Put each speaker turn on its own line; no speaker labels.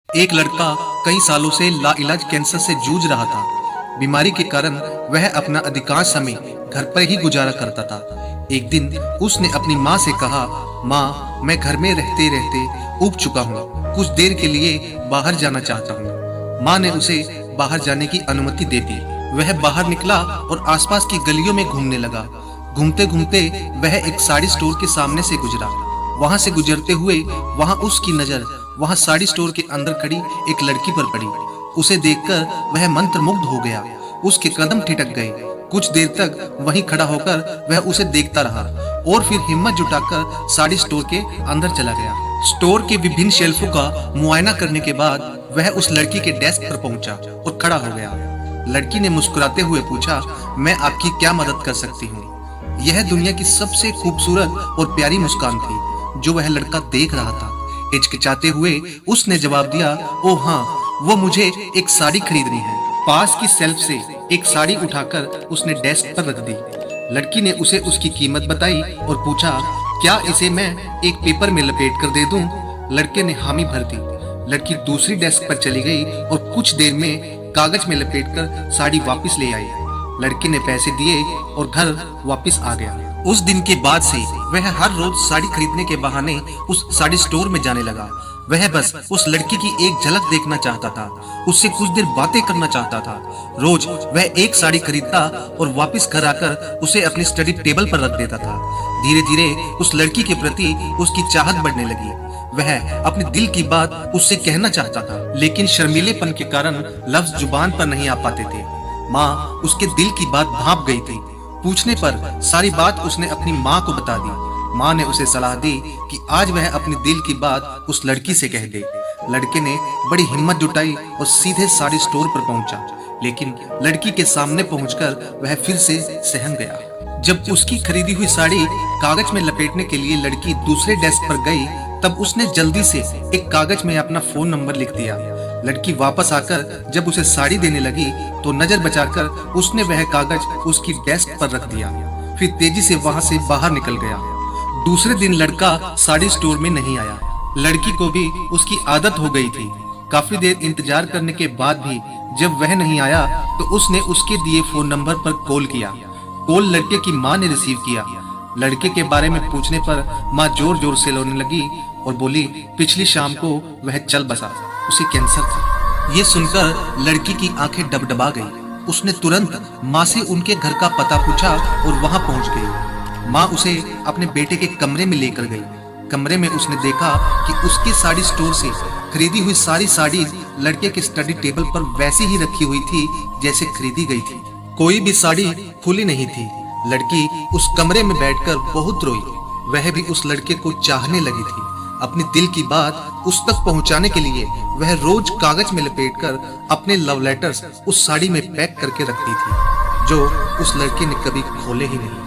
एक लड़का कई सालों से लाइलाज कैंसर से जूझ रहा था। बीमारी के कारण वह अपना अधिकांश समय घर पर ही गुजारा करता था। एक दिन उसने अपनी माँ से कहा, माँ, मैं घर में रहते रहते ऊब चुका हूँ, कुछ देर के लिए बाहर जाना चाहता हूँ। माँ ने उसे बाहर जाने की अनुमति दे दी। वह बाहर निकला और आसपास की गलियों में घूमने लगा। घूमते घूमते वह एक साड़ी स्टोर के सामने से गुजरा। वहां से गुजरते हुए उसकी नजर वहां साड़ी स्टोर के अंदर खड़ी एक लड़की पर पड़ी। उसे देखकर वह मंत्रमुग्ध हो गया। उसके कदम ठिठक गए। कुछ देर तक वहीं खड़ा होकर वह उसे देखता रहा और फिर हिम्मत जुटाकर साड़ी स्टोर के अंदर चला गया। स्टोर के विभिन्न शेल्फों का मुआयना करने के बाद वह उस लड़की के डेस्क पर पहुंचा और खड़ा हो गया। लड़की ने मुस्कुराते हुए पूछा, मैं आपकी क्या मदद कर सकती हूँ? यह दुनिया की सबसे खूबसूरत और प्यारी मुस्कान थी जो वह लड़का देख रहा था। हिचकिचाते हुए उसने जवाब दिया, ओ हाँ, वो मुझे एक साड़ी खरीदनी है। पास की सेल्फ से एक साड़ी उठाकर उसने डेस्क पर रख दी। लड़की ने उसे उसकी कीमत बताई और पूछा, क्या इसे मैं एक पेपर में लपेट कर दे दूं? लड़के ने हामी भर दी। लड़की दूसरी डेस्क पर चली गई और कुछ देर में कागज में लपेटकर साड़ी वापस ले आई। लड़के ने पैसे दिए और घर वापस आ गया। उस दिन के बाद से वह हर रोज साड़ी खरीदने के बहाने उस साड़ी स्टोर में जाने लगा। वह बस उस लड़की की एक झलक देखना चाहता था, उससे कुछ देर बातें करना चाहता था। रोज वह एक साड़ी खरीदता और वापस घर आकर उसे अपनी स्टडी टेबल पर रख देता था। धीरे धीरे उस लड़की के प्रति उसकी चाहत बढ़ने लगी। वह अपने दिल की बात उससे कहना चाहता था, लेकिन शर्मीलेपन के कारण लफ्ज जुबान पर नहीं आ पाते थे। माँ उसके दिल की बात भांप गई थी। पूछने पर सारी बात उसने अपनी माँ को बता दी। माँ ने उसे सलाह दी कि आज वह अपनी दिल की बात उस लड़की से कह दे। लड़के ने बड़ी हिम्मत जुटाई और सीधे साड़ी स्टोर पर पहुंचा, लेकिन लड़की के सामने पहुंचकर वह फिर से सहम गया। जब उसकी खरीदी हुई साड़ी कागज में लपेटने के लिए लड़की दूसरे डेस्क पर गई, तब उसने जल्दी से एक कागज में अपना फोन नंबर लिख दिया। लड़की वापस आकर जब उसे साड़ी देने लगी तो नजर बचाकर उसने वह कागज उसकी डेस्क पर रख दिया, फिर तेजी से वहां से बाहर निकल गया। दूसरे दिन लड़का साड़ी स्टोर में नहीं आया। लड़की को भी उसकी आदत हो गई थी। काफी देर इंतजार करने के बाद भी जब वह नहीं आया तो उसने उसके दिए फोन नंबर पर कॉल किया। कॉल लड़के की माँ ने रिसीव किया। लड़के के बारे में पूछने पर माँ जोर जोर से रोने लगी और बोली, पिछली शाम को वह चल बसा, उसे कैंसर था। ये सुनकर लड़की की आंखें डबडबा गई। उसने तुरंत माँ से उनके घर का पता पूछा और वहां पहुंच गई। माँ उसे अपने बेटे के कमरे में लेकर गई। कमरे में उसने देखा कि उसकी साड़ी स्टोर से खरीदी हुई सारी साड़ी लड़के के स्टडी टेबल पर वैसी ही रखी हुई थी जैसे खरीदी गई थी। कोई भी साड़ी खुली नहीं थी। लड़की उस कमरे में बैठकर बहुत रोई। वह भी उस लड़के को चाहने लगी थी। अपनी दिल की बात उस तक पहुंचाने के लिए वह रोज कागज में लपेटकर अपने लव लेटर्स उस साड़ी में पैक करके रखती थी, जो उस लड़के ने कभी खोले ही नहीं।